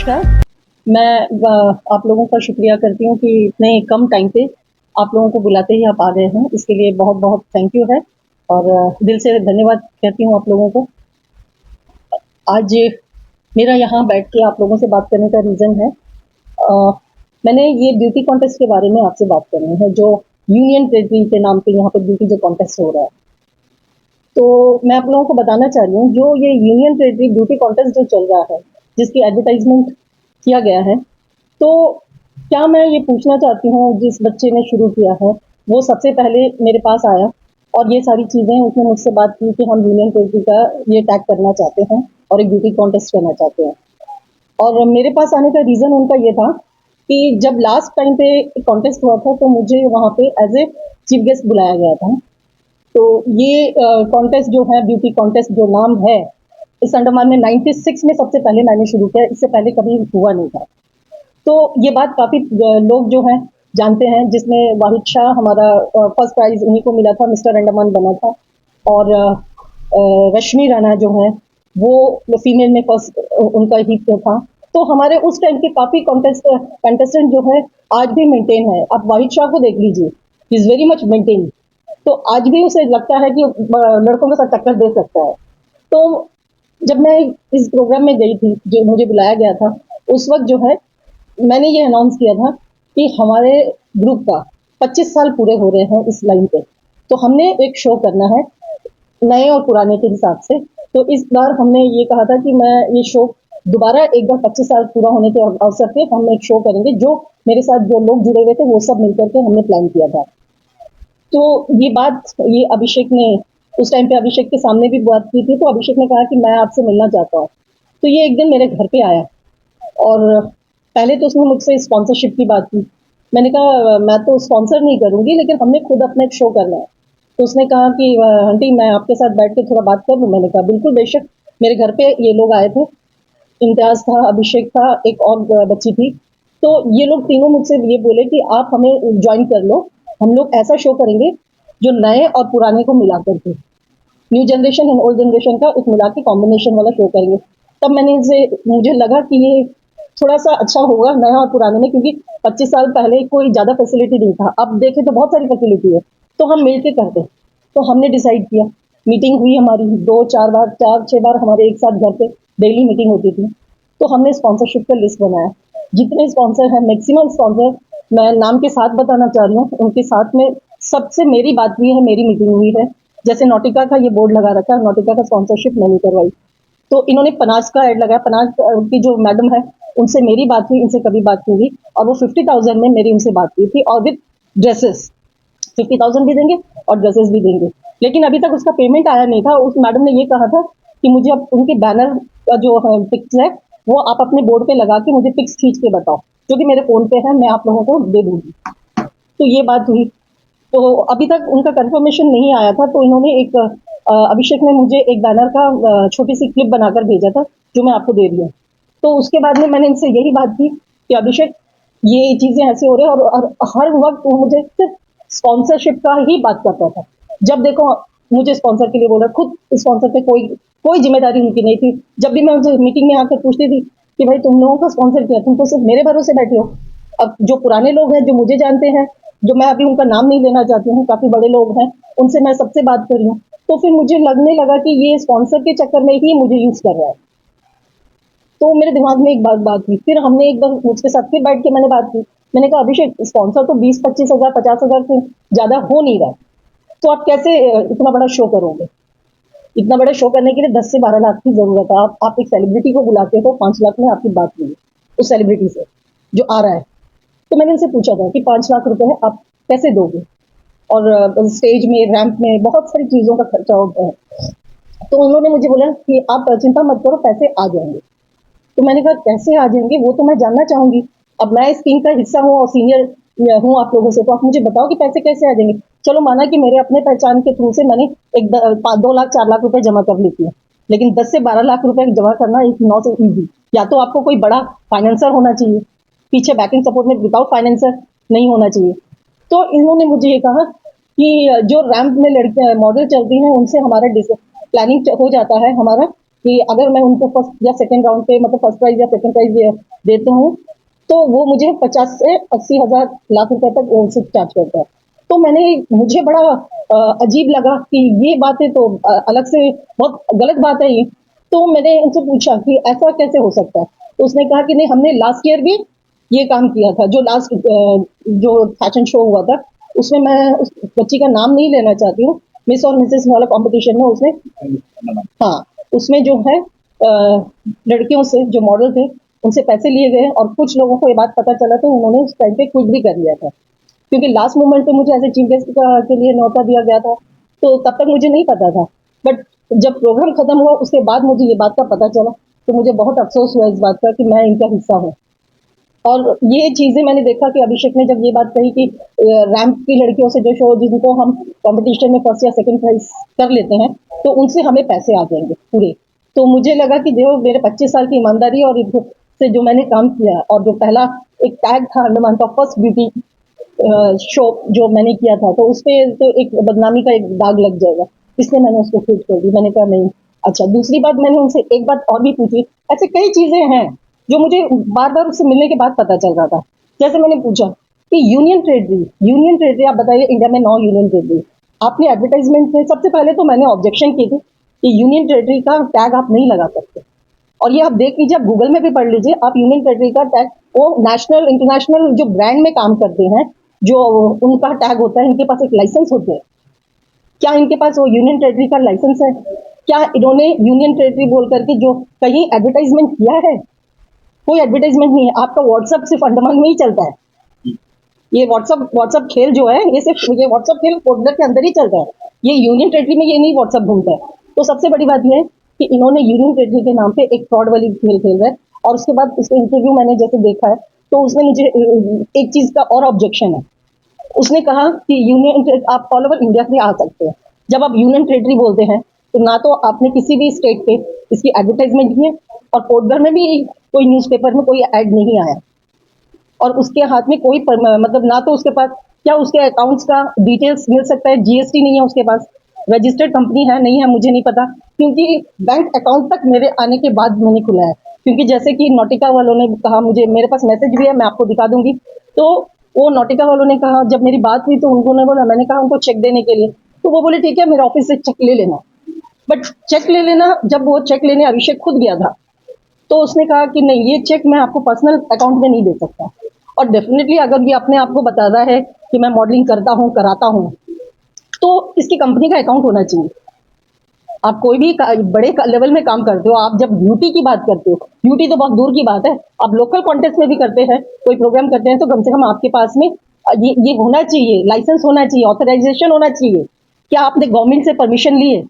नमस्कार। मैं आप लोगों का शुक्रिया करती हूँ कि इतने कम टाइम पे आप लोगों को बुलाते ही आप आ गए हैं, इसके लिए बहुत-बहुत थैंक यू है और दिल से धन्यवाद कहती हूँ आप लोगों को। आज मेरा यहाँ बैठ के आप लोगों से बात करने का रीज़न है मैंने ये ब्यूटी कॉन्टेस्ट के बारे में आपसे बात करनी है, जो यूनियन टेरिटरी के नाम पे यहाँ पे ब्यूटी जो कॉन्टेस्ट हो रहा है। तो मैं आप लोगों को बताना चाह रही हूँ, जो ये यूनियन टेरिटरी ब्यूटी कॉन्टेस्ट जो चल रहा है, जिसकी एडवर्टाइज़मेंट किया गया है, तो क्या मैं ये पूछना चाहती हूँ जिस बच्चे ने शुरू किया है, वो सबसे पहले मेरे पास आया और ये सारी चीज़ें उसने मुझसे बात की कि हम यूनियन टेरिटरी का ये टैग करना चाहते हैं और एक ब्यूटी कॉन्टेस्ट करना चाहते हैं। और मेरे पास आने का रीज़न उनका ये था कि जब लास्ट टाइम पे कॉन्टेस्ट हुआ था, तो मुझे वहाँ पे एज़ ए चीफ गेस्ट बुलाया गया था। तो ये कॉन्टेस्ट जो है ब्यूटी कॉन्टेस्ट जो नाम है, इस अंडमान में 96 में सबसे पहले मैंने शुरू किया, इससे पहले कभी हुआ नहीं था। तो ये बात काफ़ी लोग जो हैं जानते हैं, जिसमें वाहिद शाह हमारा फर्स्ट प्राइज़ उन्हीं को मिला था, मिस्टर अंडमान बना था और रश्मि राणा जो हैं वो फीमेल में फर्स्ट उनका ही था। तो हमारे उस टाइम के काफ़ी कंटेस्टेंट जो है आज भी मेंटेन है। आप वाहिद शाह को देख लीजिए, he is very much maintain. तो आज भी उसे लगता है कि लड़कों के साथ टक्कर दे सकता है। तो जब मैं इस प्रोग्राम में गई थी, जो मुझे बुलाया गया था, उस वक़्त जो है मैंने ये अनाउंस किया था कि हमारे ग्रुप का 25 साल पूरे हो रहे हैं इस लाइन पे, तो हमने एक शो करना है नए और पुराने के हिसाब से। तो इस बार हमने ये कहा था कि मैं ये शो दोबारा एक बार 25 साल पूरा होने के अवसर पे हम एक शो करेंगे, जो मेरे साथ जो लोग जुड़े हुए थे वो सब मिलकर के हमने प्लान किया था। तो ये बात ये अभिषेक ने उस टाइम पे अभिषेक के सामने भी बात की थी, तो अभिषेक ने कहा कि मैं आपसे मिलना चाहता हूँ। तो ये एक दिन मेरे घर पे आया और पहले तो उसने मुझसे स्पॉन्सरशिप की बात की। मैंने कहा मैं तो स्पॉन्सर नहीं करूँगी, लेकिन हमने खुद अपना एक शो करना है। तो उसने कहा कि आंटी मैं आपके साथ बैठ के थोड़ा बात कर लूँ? मैंने कहा बिल्कुल बेशक। मेरे घर पे ये लोग आए थे, इम्तियाज़ था, अभिषेक था, एक और बच्ची थी। तो ये लोग तीनों मुझसे ये बोले कि आप हमें जॉइन कर लो, हम लोग ऐसा शो करेंगे जो नए और पुराने को मिला करके, new generation and old generation का एक मिला के कॉम्बिनेशन वाला शो करेंगे। तब मैंने इनसे मुझे लगा कि ये थोड़ा-सा अच्छा होगा नया और पुराने में, क्योंकि 25 साल पहले कोई ज़्यादा फैसिलिटी नहीं था। अब देखें तो बहुत सारी फैसिलिटी है, तो हम मिल के करते। तो हमने डिसाइड किया, मीटिंग हुई हमारी 2-4 बार 4-6 बार हमारे एक साथ घर पे डेली मीटिंग होती थी। तो हमने स्पॉन्सरशिप का लिस्ट बनाया। जितने स्पॉन्सर हैं मैक्सिमम स्पॉन्सर मैं नाम के साथ बताना चाह रही हूँ, उनके साथ में सबसे मेरी बात हुई है, मेरी मीटिंग हुई है। जैसे नॉटिका का ये बोर्ड लगा रखा है, नॉटिका का स्पॉन्सरशिप मैंने करवाई। तो इन्होंने पनाज का ऐड लगाया, पनाज की जो मैडम है उनसे मेरी बात हुई, इनसे कभी बात नहीं हुई और वो 50,000 में मेरी उनसे बात हुई थी और विद ड्रेसेस 50,000 भी देंगे और ड्रेसेस भी देंगे। लेकिन अभी तक उसका पेमेंट आया नहीं था। उस मैडम ने ये कहा था कि मुझे अब उनके बैनर का जो पिक्स है वो आप अपने बोर्ड पे लगा के मुझे पिक्स खींच के बताओ, जो कि मेरे फ़ोन पे है, मैं आप लोगों को दे दूँगी। तो ये बात हुई। तो अभी तक उनका कंफर्मेशन नहीं आया था, तो इन्होंने एक अभिषेक ने मुझे एक बैनर का छोटी सी क्लिप बनाकर भेजा था, जो मैं आपको दे रही हूँ। तो उसके बाद में मैंने इनसे यही बात की कि अभिषेक ये चीज़ें ऐसे हो रही हैं और हर वक़्त वो मुझे सिर्फ़ स्पॉन्सरशिप का ही बात करता था। जब देखो मुझे स्पॉन्सर के लिए बोल रहा है, खुद स्पॉन्सर पे कोई कोई ज़िम्मेदारी उनकी नहीं थी। जब भी मैं उनसे मीटिंग में आकर पूछती थी कि भाई तुम लोगों का स्पॉन्सर किया, तुम तो सिर्फ़ मेरे भरोसे बैठे हो। अब जो पुराने लोग हैं, जो मुझे जानते हैं, जो मैं अभी उनका नाम नहीं लेना चाहती हूँ, काफ़ी बड़े लोग हैं, उनसे मैं सबसे बात कर रही हूँ। तो फिर मुझे लगने लगा कि ये स्पॉन्सर के चक्कर में ही मुझे यूज़ कर रहा है। तो मेरे दिमाग में एक बात हुई, फिर हमने एक बार उसके साथ फिर बैठ के मैंने बात की। मैंने कहा अभिषेक स्पॉन्सर तो 20-25 हज़ार 50 हज़ार से ज़्यादा हो नहीं रहा है, तो आप कैसे इतना बड़ा शो करोगे? इतना बड़ा शो करने के लिए 10 से 12 लाख की ज़रूरत है। आप एक सेलिब्रिटी को बुलाते हो, 5 लाख में आपकी बात हुई उस सेलिब्रिटी से जो आ रहा है। तो मैंने उनसे पूछा था कि 5 लाख रुपए है, आप कैसे दोगे? और स्टेज में, रैंप में बहुत सारी चीज़ों का खर्चा होता है। तो उन्होंने मुझे बोला कि आप चिंता मत करो, पैसे आ जाएँगे। तो मैंने कहा कैसे आ जाएँगे, वो तो मैं जानना चाहूँगी। अब मैं इस टीम का हिस्सा हूँ और सीनियर हूँ आप लोगों से, तो आप मुझे बताओ कि पैसे कैसे आ जाएँगे? चलो माना कि मेरे अपने पहचान के थ्रू से मैंने एक 2 लाख 4 लाख रुपए जमा कर लेती हूँ। लेकिन 10 से 12 लाख रुपए जमा करना इज़ नॉट ईज़ी। या तो आपको कोई बड़ा फाइनेंसर होना चाहिए, पीछे बैकिंग सपोर्ट में विदाउट फाइनेंसर नहीं होना चाहिए। तो इन्होंने मुझे ये कहा कि जो रैंप में लड़कियाँ मॉडल चलती हैं, उनसे हमारा प्लानिंग हो जाता है हमारा कि अगर मैं उनको फर्स्ट या सेकंड राउंड पे मतलब फर्स्ट प्राइज या सेकंड प्राइज देती हूँ तो वो मुझे 50 से 80 हजार लाख रुपए तक उनसे चार्ज करता है। तो मुझे बड़ा अजीब लगा कि ये बातें तो अलग से बहुत गलत बात है ये। तो मैंने उनसे पूछा कि ऐसा कैसे हो सकता है? तो उसने कहा कि नहीं, हमने लास्ट ईयर भी ये काम किया था। जो लास्ट जो फैशन शो हुआ था उसमें मैं उस बच्ची का नाम नहीं लेना चाहती हूँ, मिस और मिसेस वाला कॉम्पिटिशन में उसने, हाँ, उसमें जो है लड़कियों से जो मॉडल थे उनसे पैसे लिए गए और कुछ लोगों को ये बात पता चला तो उन्होंने उस टाइम पे क्विट भी कर लिया था, क्योंकि लास्ट मोमेंट पे मुझे एज ए चीफ गेस्ट के लिए न्योता दिया गया था। तो तब तक मुझे नहीं पता था, बट जब प्रोग्राम खत्म हुआ उसके बाद मुझे ये बात का पता चला तो मुझे बहुत अफसोस हुआ इस बात का कि मैं इनका हिस्सा हूँ। और ये चीजें मैंने देखा कि अभिषेक ने जब ये बात कही कि रैंप की लड़कियों से जो शो जिनको हम कंपटीशन में फर्स्ट या सेकंड प्राइज कर लेते हैं तो उनसे हमें पैसे आ जाएंगे पूरे। तो मुझे लगा कि जो मेरे 25 साल की ईमानदारी और से जो मैंने काम किया और जो पहला एक टैग था अंडमान का फर्स्ट ब्यूटी शो जो मैंने किया था, तो उस पे तो एक बदनामी का एक दाग लग जाएगा, इसलिए मैंने उसको क्विट कर दी। मैंने कहा नहीं। अच्छा, दूसरी बात मैंने उनसे एक बात और भी पूछी। ऐसे कई चीजें हैं जो मुझे बार बार उससे मिलने के बाद पता चल रहा था। जैसे मैंने पूछा कि यूनियन टेरिटरी आप बताइए, इंडिया में 9 यूनियन टेरिटरी। आपने एडवर्टाइजमेंट में सबसे पहले तो मैंने ऑब्जेक्शन की थी कि यूनियन टेरिटरी का टैग आप नहीं लगा सकते। और ये आप देख लीजिए, आप गूगल में भी पढ़ लीजिए, आप यूनियन टेरिटरी का टैग, वो नेशनल इंटरनेशनल जो ब्रांड में काम करते हैं, जो उनका टैग होता है, इनके पास एक लाइसेंस होते हैं। क्या इनके पास वो यूनियन टेरिटरी का लाइसेंस है? क्या इन्होंने यूनियन टेरिटरी बोल करके जो कहीं एडवर्टाइजमेंट किया है? कोई एडवर्टाइजमेंट नहीं है। आपका व्हाट्सएप सिर्फ अंडमान में ही चलता है। ये व्हाट्सएप खेल जो है, ये सिर्फ ये व्हाट्सएप खेल पोर्टल के अंदर ही चलता है। ये यूनियन टेरिटरी में ये नहीं व्हाट्सएप घूमता है। तो सबसे बड़ी बात ये है कि इन्होंने यूनियन टेरिटरी के नाम पे एक फ्रॉड वाली खेल खेल रहे हैं। और उसके बाद इसका इंटरव्यू मैंने जैसे देखा है तो उसमें मुझे एक चीज का और ऑब्जेक्शन है। उसने कहा कि यूनियन आप ऑल ओवर इंडिया से आ सकते हैं। जब आप यूनियन टेरिटरी बोलते हैं तो ना तो आपने किसी भी स्टेट पे इसकी एडवर्टाइजमेंट की है और पोर्टल में भी कोई न्यूज़पेपर में कोई ऐड नहीं आया और उसके हाथ में कोई मतलब ना तो उसके पास क्या उसके अकाउंट्स का डिटेल्स मिल सकता है, जीएसटी नहीं है उसके पास, रजिस्टर्ड कंपनी है नहीं है मुझे नहीं पता, क्योंकि बैंक अकाउंट तक मेरे आने के बाद मैंने खुला है। क्योंकि जैसे कि नोटिका वालों ने कहा, मुझे मेरे पास मैसेज भी है, मैं आपको दिखा दूंगी। तो वो नोटिका वालों ने कहा, जब मेरी बात हुई तो उन्होंने बोला, मैंने कहा उनको चेक देने के लिए, तो वो बोले ठीक है मेरे ऑफिस से चेक ले लेना। बट चेक ले लेना, जब वो चेक लेने अभिषेक खुद गया था तो उसने कहा कि नहीं, ये चेक मैं आपको पर्सनल अकाउंट में नहीं दे सकता। और डेफिनेटली अगर ये अपने आप को बताता है कि मैं मॉडलिंग करता हूँ, कराता हूँ, तो इसकी कंपनी का अकाउंट होना चाहिए। आप कोई भी बड़े लेवल में काम करते हो, आप जब ब्यूटी की बात करते हो, ब्यूटी तो बहुत दूर की बात है, आप लोकल कॉन्टेस्ट में भी करते हैं, कोई प्रोग्राम करते हैं, तो कम से कम आपके पास में ये होना चाहिए, लाइसेंस होना चाहिए, ऑथराइजेशन होना चाहिए। क्या आपने गवर्नमेंट से परमिशन ली है?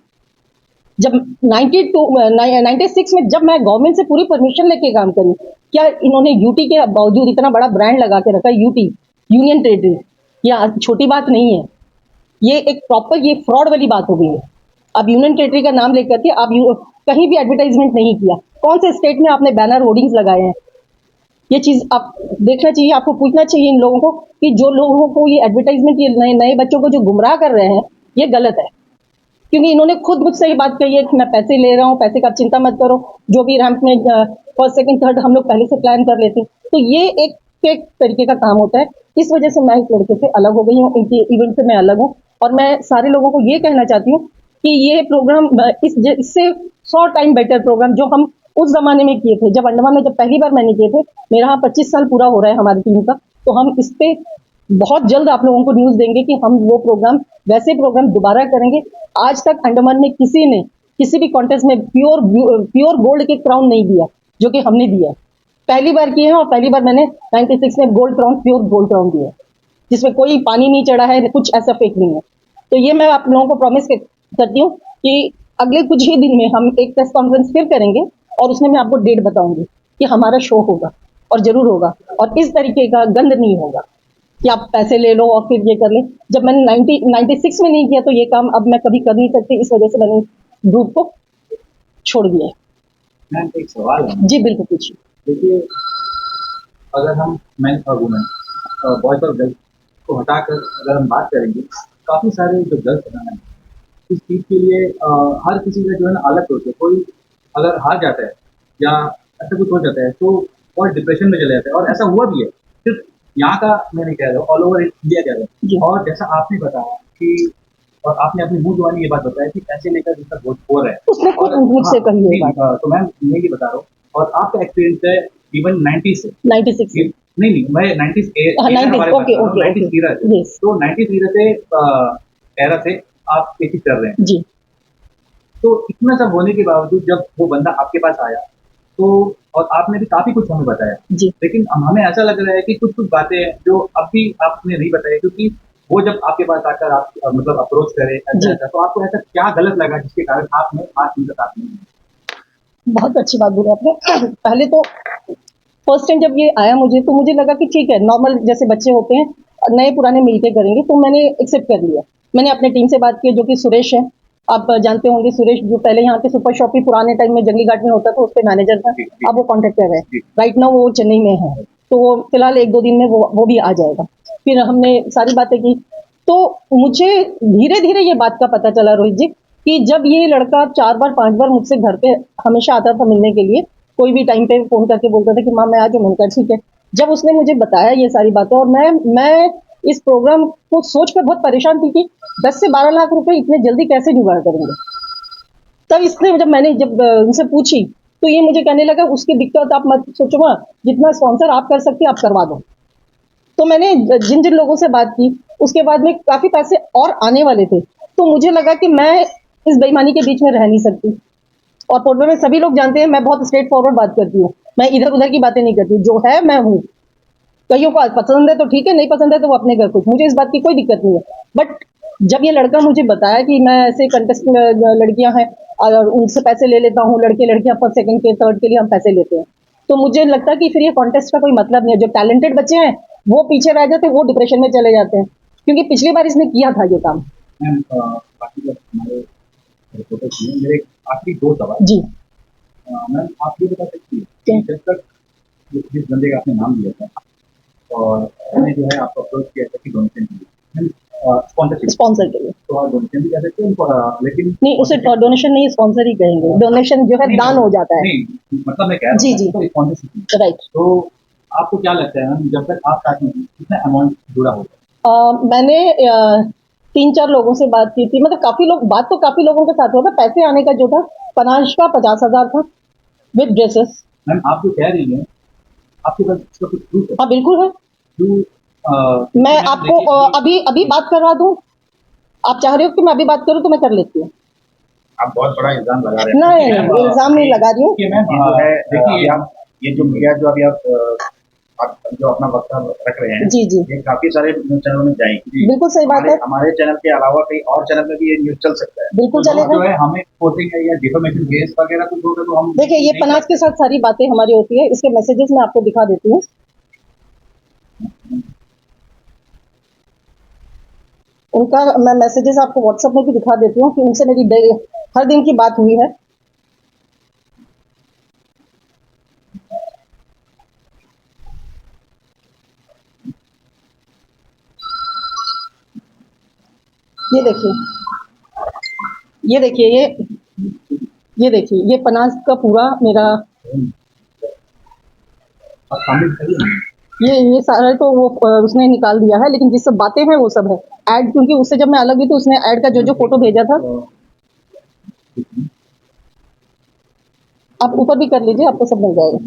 जब 96 में जब मैं गवर्नमेंट से पूरी परमिशन लेके काम करी, क्या इन्होंने यूटी के बावजूद इतना बड़ा ब्रांड लगा के रखा, यूटी यूनियन टेरिटरी, या छोटी बात नहीं है। ये एक प्रॉपर ये फ्रॉड वाली बात हो गई है। अब यूनियन टेरिटरी का नाम लेकर के आप कहीं भी एडवर्टाइजमेंट नहीं किया, कौन से स्टेट में आपने बैनर होर्डिंग्स लगाए हैं? ये चीज आप देखना चाहिए, आपको पूछना चाहिए इन लोगों को कि जो लोगों को ये एडवर्टाइजमेंट, ये नए नए बच्चों को जो गुमराह कर रहे हैं, ये गलत है। क्योंकि इन्होंने खुद मुझसे ये बात कही है कि मैं पैसे ले रहा हूँ, पैसे का चिंता मत करो, जो भी रैंप में फर्स्ट सेकंड थर्ड हम लोग पहले से प्लान कर लेते हैं। तो ये एक फेक तरीके का काम होता है। इस वजह से मैं इस लड़के से अलग हो गई हूँ, इनके इवेंट से मैं अलग हूँ। और मैं सारे लोगों को ये कहना चाहती हूँ कि ये प्रोग्राम इससे 100 टाइम बेटर प्रोग्राम जो हम उस जमाने में किए थे, जब अंडमान में जब पहली बार मैंने किए थे, मेरा यहाँ 25 साल पूरा हो रहा है हमारी टीम का, तो हम इस पे बहुत जल्द आप लोगों को न्यूज देंगे कि हम वो प्रोग्राम, वैसे प्रोग्राम दोबारा करेंगे। आज तक अंडमान में किसी ने किसी भी कॉन्टेस्ट में प्योर गोल्ड के क्राउन नहीं दिया जो कि हमने दिया। पहली बार किए हैं और पहली बार मैंने 96 में gold crown, pure gold crown दिया, जिसमें कोई पानी नहीं चढ़ा है, कुछ ऐसा फेक नहीं है। तो ये मैं आप लोगों को प्रॉमिस करती हूँ कि अगले कुछ ही दिन में हम एक प्रेस कॉन्फ्रेंस फिर करेंगे और उसमें मैं आपको डेट बताऊंगी कि हमारा शो होगा और जरूर होगा, और इस तरीके का गंद नहीं होगा कि आप पैसे ले लो और फिर ये कर ले। जब मैंने 96 में नहीं किया तो ये काम अब मैं कभी कर नहीं सकती, इस वजह से मैंने ग्रुप को छोड़ दिया। मैम एक सवाल है। जी बिल्कुल पूछिए। देखिए, अगर हम मैन और वुमेन, बॉयज और गर्ल्स को हटाकर अगर हम बात करेंगे, काफ़ी सारे जो गर्ल्स हैं इस चीज़ के लिए हर किसी का जो है ना अलग सोच है। कोई अगर हार जाता है या ऐसा कुछ हो जाता है तो और डिप्रेशन में चले जाते हैं, और ऐसा हुआ भी है। सिर्फ यहाँ का मैं नहीं कह रहा हूँ, ऑल ओवर इंडिया कह रहा जी। हूँ। और जैसा आपने बताया कि, और आपने अपनी मुंह जुबानी ये बात बताया कि पैसे लेकर जिसका बहुत हो रहा है, उसने खुद और मुझसे कही है नहीं, बात। तो मैं ये बता रहा हूँ, और आपका एक्सपीरियंस है इवन 90 से 96 से। नहीं नहीं, मैं 90s हाँ, एरा 90 हमारे पास ओके कर रहा हूँ, ओके 90s ओके। एरा से। यस। तो 90s एरा से एरा से आप एक चीज कर रहे हैं। जी तो इतना सब होने के बावजूद जब वो बंदा आपके पास आया, तो और आपने भी काफी कुछ हमें बताया, जी लेकिन हमें ऐसा लग रहा है कि कुछ कुछ बातें हैं जो अब भी आपने नहीं बताई, क्योंकि वो जब आपके पास आकर आप मतलब अप्रोच करे ऐसा जी। ऐसा, तो आपको ऐसा क्या गलत लगा जिसके कारण आपने आज उनका साथ नहीं दिया? बहुत अच्छी बात बोली आपने। पहले तो फर्स्ट टाइम जब ये आया मुझे, तो मुझे लगा कि ठीक है, नॉर्मल जैसे बच्चे होते हैं, नए पुराने मिलके करेंगे, तो मैंने एक्सेप्ट कर लिया। मैंने अपने टीम से बात की, जो कि सुरेश है, आप जानते होंगे सुरेश, जो पहले यहाँ पे सुपर शॉपी पुराने टाइम में जंगली घाट में होता था, उस पे मैनेजर था। जी, जी। अब वो कॉन्ट्रैक्टर है। जी। राइट नाउ वो चेन्नई में है, तो वो फिलहाल 1-2 दिन में वो भी आ जाएगा। फिर हमने सारी बातें की, तो मुझे धीरे धीरे ये बात का पता चला रोहित जी, कि जब ये लड़का 4 बार 5 बार मुझसे घर पे हमेशा आता था मिलने के लिए, कोई भी टाइम पे फोन करके बोलता था कि माँ मैं आ जाऊँ, मैंने कहा ठीक है। जब उसने मुझे बताया ये सारी बातें, और मैं इस प्रोग्राम को सोचकर बहुत परेशान थी कि 10 से 12 लाख रुपए इतने जल्दी कैसे जुगाड़ करेंगे। तब इसने जब मैंने उनसे पूछी, तो ये मुझे कहने लगा उसकी दिक्कत आप मत सोचो माँ, जितना स्पॉन्सर आप कर सकती आप करवा दो। तो मैंने जिन जिन लोगों से बात की, उसके बाद में काफी पैसे और आने वाले थे, तो मुझे लगा कि मैं इस बेईमानी के बीच में रह नहीं सकती। और पोर्टल में सभी लोग जानते हैं मैं बहुत स्ट्रेट फॉरवर्ड बात करती हूँ, मैं इधर उधर की बातें नहीं करती, जो है मैं हूँ। कईयों को पसंद है तो ठीक है, नहीं पसंद है तो वो अपने घर कुछ, मुझे इस बात की कोई दिक्कत नहीं है। बट जब ये लड़का मुझे बताया कि मैं ऐसे कंटेस्ट में लड़कियां हैं और उनसे पैसे ले लेता हूँ, लड़के लड़कियां फर्स्ट सेकंड के थर्ड के लिए हम पैसे लेते हैं, तो मुझे लगता है कि फिर ये कॉन्टेस्ट का कोई मतलब नहीं है। जो टैलेंटेड बच्चे हैं वो पीछे रह जाते हैं, वो डिप्रेशन में चले जाते हैं, क्योंकि पिछली बार इसने किया था ये काम। मैम, बाकी जब हमारे रिपोर्टर्स हैं, मेरे आखिरी 2 सवाल। जी मैम, आप ये बता सकती हैं क्या? कि जब तक जिस बंदे का आपने नाम लिया था और उसने जो है आपको अप्रोच किया था कि डोनेशन के लिए, स्पॉन्सरशिप, स्पॉन्सर के लिए तो आप डोनेशन भी कह सकते हैं उनको, लेकिन नहीं, उसे डोनेशन नहीं, स्पॉन्सर ही कहेंगे। डोनेशन जो है नहीं, दान हो जाता है। नहीं, मतलब मैं कह रहा जी हूँ जी तो स्पॉन्सरशिप। राइट। तो आपको क्या लगता है मैम, जब तक आप साथ में हैं, कितना अमाउंट जुड़ा होगा? मैंने 3-4 लोगों से बात की थी, मतलब काफी लोग, बात तो काफी लोगों के साथ हुआ था। पैसे आने का जो था, पनाश का 50,000 था विद ड्रेसेस। मैम, आप जो कह रही हैं, आपके पास इसका कुछ प्रूफ है? हाँ बिल्कुल है। मैं आपको अभी अभी बात करवा दूं, आप चाह रहे हो कि मैं अभी बात करूं तो मैं कर लेती हूँ। आप बहुत बड़ा इल्जाम लगा रहे हैं। नहीं मैम, नहीं, इल्जाम नहीं लगा रही हूँ। देखिए मैम, ये जो है देखिए आप ये जो मीडिया जो अभी आप जो अपना वक्तव्य रख रहे हैं, जी जी ये काफी सारे न्यूज चैनलों में जाएंगे। बिल्कुल सही बात है, हमारे चैनल के अलावा कई और चैनल में भी ये न्यूज चल सकता है। बिल्कुल तो चलेगा। जो है हमें कोटिंग है या डिफेमेशन केस वगैरह कुछ होगा तो हम देखिए ये नहीं पनास के साथ सारी बातें हमारी होती है, इसके मैसेजेस मैं आपको दिखा देती हूँ। उनका मैं मैसेजेस आपको व्हाट्सएप में भी दिखा देती हूँ कि उनसे मेरी हर दिन की बात हुई है। ये देखिए, ये देखिए, ये देखिए, ये पनास का पूरा मेरा, आप शामिल करिए। ये सारा तो वो उसने निकाल दिया है, लेकिन जिस सब बातें हैं वो सब है ऐड, क्योंकि उससे जब मैं अलग हुई तो उसने ऐड का जो जो फोटो भेजा था, आप ऊपर भी कर लीजिए, आपको सब मिल जाएगा।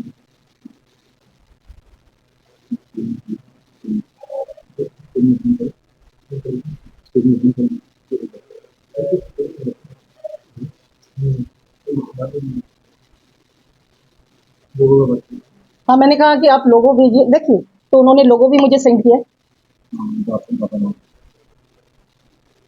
हाँ मैंने कहा कि आप लोगो भेजिए, देखिए तो उन्होंने लोगो भी मुझे सेंड किया।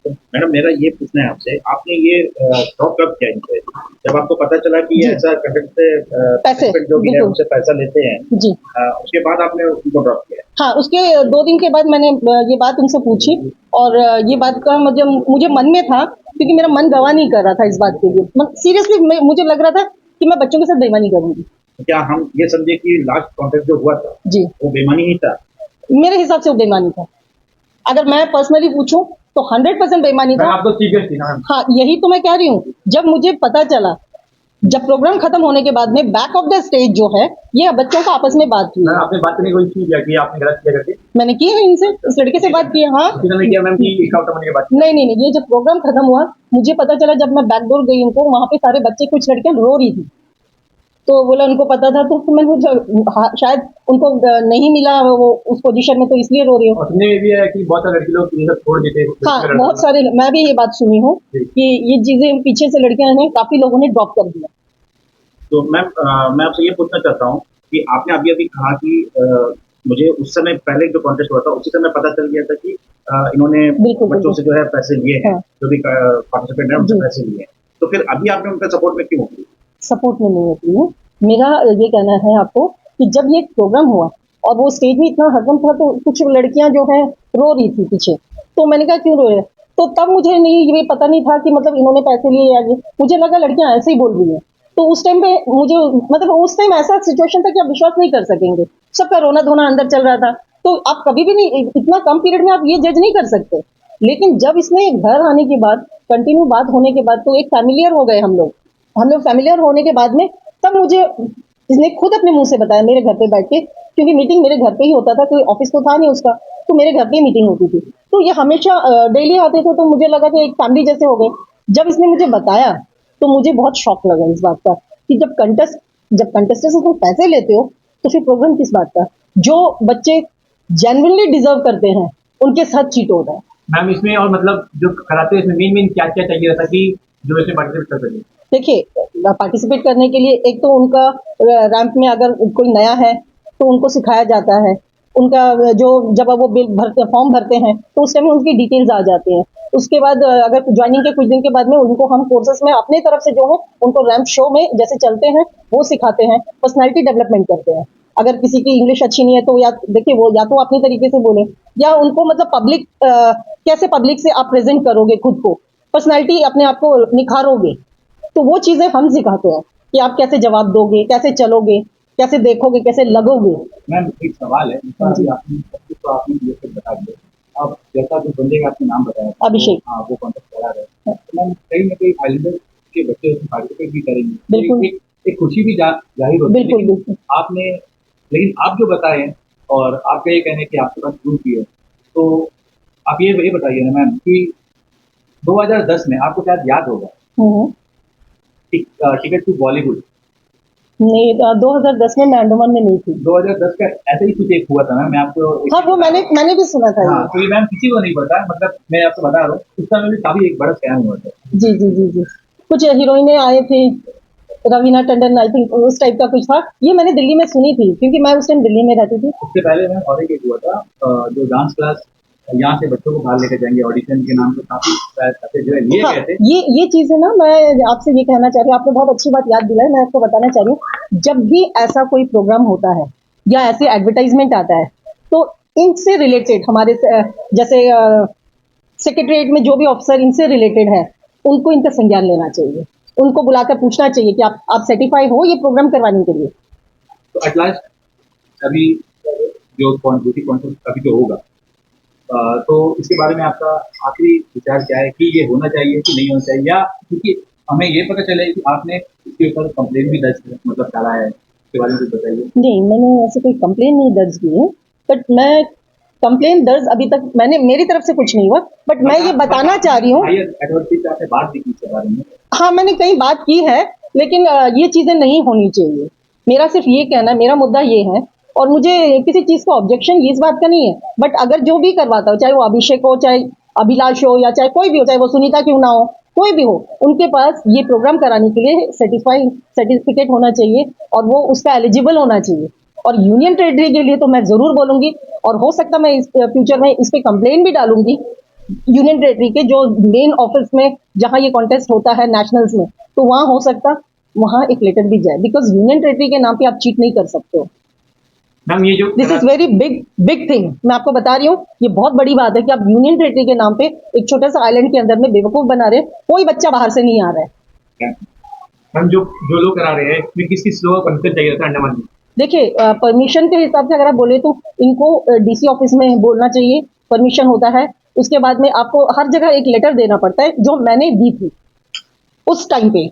मैडम, मेरा ये पूछना है आपसे, आपने ये ड्रॉप कब किया इनसे? जब आपको पता चला कि जी। ऐसा कंटेंट से पैसे, participant जो भी है बिल्कुल। उनसे पैसा लेते हैं, जी उसके बाद आपने उनको ड्रॉप किया? हाँ, उसके 2 दिन के बाद मैंने ये बात उनसे पूछी, और ये बात का मुझे मन में था, क्योंकि मेरा मन गवाह नहीं कर रहा था इस बात के लिए। सीरियसली मुझे लग रहा था कि मैं बच्चों के साथ बेईमानी करूंगी। तो क्या हम ये समझे कि लास्ट कॉन्टेस्ट जो हुआ था जी वो बेईमानी ही था? मेरे हिसाब से वो बेईमानी था। अगर मैं पर्सनली पूछूं तो 100% बेईमानी मैम, था। आप तो चीफ गेस्ट थी ना मैम। हाँ यही तो मैं कह रही हूँ, जब मुझे पता चला जब प्रोग्राम खत्म होने के बाद में बैक ऑफ द स्टेज जो है ये बच्चों का आपस में बात की मैम आपने बात करने की कोशिश नहीं किया कि आपने गलत किया करके? मैंने की है इनसे, इस लड़के से बात की है। हाँ किसी ने किया मैम कि इकट्ठा होने के बाद? नहीं, ये जब प्रोग्राम खत्म हुआ मुझे पता चला, जब मैं बैकडोर गई उनको, वहां पे सारे बच्चे, कुछ लड़कियां रो रही थी, तो बोला उनको पता था, तो मैंने शायद उनको नहीं मिला वो उस पोजीशन में, तो इसलिए रो रही हूँ। और सुनने में भी है कि बहुत सारे लड़के लोग ये सब छोड़ देते हैं। हाँ बहुत सारे, मैं भी ये बात सुनी हूँ कि ये चीजें पीछे से लड़कियां ने, काफी लोगों ने ड्रॉप कर दिया। तो मैम मैं आपसे ये पूछना चाहता हूँ कि आपने अभी अभी कहा कि मुझे उस समय पहले जो कॉन्टेस्ट हुआ था उसी समय पता चल गया था कि इन्होंने बच्चों से जो है पैसे लिए हैं, हाँ। जो भी पार्टिसिपेंट है उनसे पैसे लिए हैं, तो फिर अभी आपने उनका सपोर्ट में क्यों किया? सपोर्ट में नहीं होती हूँ। मेरा ये कहना है आपको कि जब ये प्रोग्राम हुआ और वो स्टेज में इतना हजम था, तो कुछ लड़कियां जो है रो रही थी पीछे, तो मैंने कहा क्यों रो रहे, तो तब मुझे नहीं, ये पता नहीं था कि मतलब इन्होंने पैसे लिए या मुझे लगा लड़कियां ऐसे ही बोल रही है। तो उस टाइम पे मुझे, मतलब उस टाइम ऐसा सिचुएशन था कि आप विश्वास नहीं कर सकेंगे, सबका रोना धोना अंदर चल रहा था, तो आप कभी भी नहीं, इतना कम पीरियड में आप ये जज नहीं कर सकते। लेकिन जब इसने घर आने के बाद, कंटिन्यू बात होने के बाद, तो एक फैमिलियर हो गए हम लोग फैमिलियर होने के बाद में, तब मुझे इसने खुद अपने मुंह से बताया मेरे घर पे बैठ के, क्योंकि मीटिंग मेरे घर पे ही होता था, कोई ऑफिस तो था नहीं उसका, तो मेरे घर पे ही मीटिंग होती थी, तो ये हमेशा डेली आते थे, तो मुझे लगा कि एक फैमिली जैसे हो गए। जब इसने मुझे बताया तो मुझे बहुत शौक लगा इस बात का कि जब कंटेस्टेंट से तुम पैसे लेते हो तो फिर प्रोग्राम किस बात का, जो बच्चे जेन्युइनली डिजर्व करते हैं उनके साथ चीट हो रहा है। मैम इसमें और मतलब जो कराते हैं इसमें मेन क्या क्या चाहिए रहता कि जो इसमें पार्टिसिपेट कर सके? देखिए पार्टिसिपेट करने के लिए एक तो उनका रैंप में अगर कोई नया है तो उनको सिखाया जाता है, उनका जो जब वो बिल भरते फॉर्म भरते हैं तो उस टाइम में उनकी डिटेल्स आ जाती हैं। उसके बाद अगर ज्वाइनिंग के कुछ दिन के बाद में उनको हम कोर्सेज में अपने तरफ से जो है उनको रैंप शो में जैसे चलते हैं वो सिखाते हैं, पर्सनैलिटी डेवलपमेंट करते हैं। अगर किसी की इंग्लिश अच्छी नहीं है तो या देखिए वो या तो अपनी तरीके से बोले, या उनको मतलब पब्लिक कैसे पब्लिक से आप प्रेजेंट करोगे खुद को, पर्सनैलिटी अपने आप को निखारोगे, तो वो चीजें हम सिखाते हैं कि आप कैसे जवाब दोगे, कैसे चलोगे, कैसे देखोगे, कैसे लगोगे। मैम एक सवाल है, जिसका अभी आपने सब कुछ तो आपने ये सब बता दिया, अब जैसा जो बंदे का आपने नाम बताया अभिषेक। हाँ वो कॉन्टेक्ट करा रहे हैं, तो मैम कहीं ना कहीं आइलैंडर के बच्चे उसमें पार्टिसिपेट भी करेंगे, बिल्कुल। एक खुशी भी जाहिर होती है, बिल्कुल, लेकिन बिल्कुल। आपने लेकिन आप जो बताए हैं और आपका ये कहना है कि आपके पास प्रूफ भी है, तो आप ये बताइए ना मैम कि 2010 में आपको शायद याद होगा हम्म। टिकट टू बॉलीवुड, नहीं 2010 में मैं अंडमान में नहीं थी। 2010 का ऐसे ही कुछ एक हुआ था मैम, मैं आपको हाँ वो मैंने भी सुना था हाँ ये। तो ये मैम किसी को नहीं पता, मतलब मैं आपको बता रहा हूँ उस समय भी काफी एक बड़ा स्कैम हुआ था। जी। कुछ हीरोइनें आए थे, रवीना टंडन आई थिंक, उस टाइप का कुछ था, ये मैंने दिल्ली में सुनी थी क्योंकि मैं उस टाइम दिल्ली में रहती थी। उससे पहले मैम और एक हुआ था जो डांस क्लास यहाँ से बच्चों को बाहर लेकर जाएंगे ऑडिशन के नाम पे, काफी पैसे जो है लिए हाँ, गए थे। ये चीज है ना, मैं आपसे ये कहना चाह रही हूँ, आपने बहुत अच्छी बात याद दिलाई, मैं आपको बताना चाह रही हूँ, जब भी ऐसा कोई प्रोग्राम होता है या ऐसे एडवर्टाइजमेंट आता है तो इनसे रिलेटेड हमारे जैसे सेक्रेटरीट में जो भी ऑफिसर इनसे रिलेटेड है उनको इनका संज्ञान लेना चाहिए, उनको बुलाकर पूछना चाहिए कि आप सर्टिफाई हो ये प्रोग्राम करवाने के लिए। तो एट लास्ट अभी जो ब्यूटी कॉन्टेस्ट अभी जो होगा तो इसके बारे में आपका आखिरी विचार क्या है कि ये होना चाहिए कि नहीं होना चाहिए, या क्योंकि हमें ये पता चले कि आपने इसके ऊपर कंप्लेन भी दर्ज मतलब डाला है, इसके बारे में कुछ बताइए। नहीं, मैंने ऐसे कोई कंप्लेन नहीं दर्ज की है, बट मैं कंप्लेन दर्ज अभी तक मेरी तरफ से कुछ नहीं हुआ, बट मैं ये बताना चाह रही हूँ। आपने बात भी की इसके बारे में? हाँ मैंने कई बात की है, लेकिन ये चीजें नहीं होनी चाहिए, मेरा सिर्फ ये कहना, मेरा मुद्दा ये है, और मुझे किसी चीज का ऑब्जेक्शन इस बात का नहीं है, बट अगर जो भी करवाता हो, चाहे वो अभिषेक हो, चाहे अभिलाष हो, या चाहे कोई भी हो, चाहे वो सुनीता क्यों ना हो, कोई भी हो, उनके पास ये प्रोग्राम कराने के लिए सर्टिफिकेट होना चाहिए और वो उसका एलिजिबल होना चाहिए। और यूनियन टेरिटरी के लिए तो मैं जरूर बोलूंगी, और हो सकता मैं इस फ्यूचर में इस पे कंप्लेन भी डालूंगी यूनियन टेरिटरी के जो मेन ऑफिस में जहां ये कॉन्टेस्ट होता है नेशनल्स में, तो वहां हो सकता वहां एक लेटर भी जाए, बिकॉज यूनियन टेरिटरी के नाम पे आप चीट नहीं कर सकते हो। मैम ये जो this is very big thing, मैं आपको बता रही हूँ, ये बहुत बड़ी बात है कि आप यूनियन टेरिटरी के नाम पे एक छोटा सा आइलैंड के अंदर में बेवकूफ बना रहे हैं, कोई बच्चा बाहर से नहीं आ रहा है। मैम जो लोग करा रहे हैं इसमें किस लोगों का परमिशन चाहिए था अंडमान में? देखिए परमिशन के हिसाब से अगर आप बोले तो इनको डीसी ऑफिस में बोलना चाहिए, परमिशन होता है, उसके बाद में आपको हर जगह एक लेटर देना पड़ता है, जो मैंने दी थी उस टाइम पे,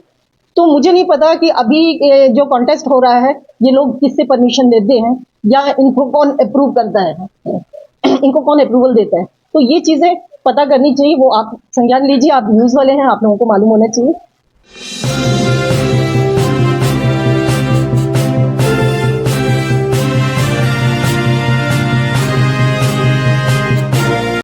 तो मुझे नहीं पता कि अभी जो कॉन्टेस्ट हो रहा है ये लोग किससे परमिशन देते हैं या इनको कौन अप्रूव करता है, इनको कौन अप्रूवल देता है। तो ये चीजें पता करनी चाहिए, वो आप संज्ञान लीजिए, आप न्यूज वाले हैं, आप लोगों को मालूम होना चाहिए।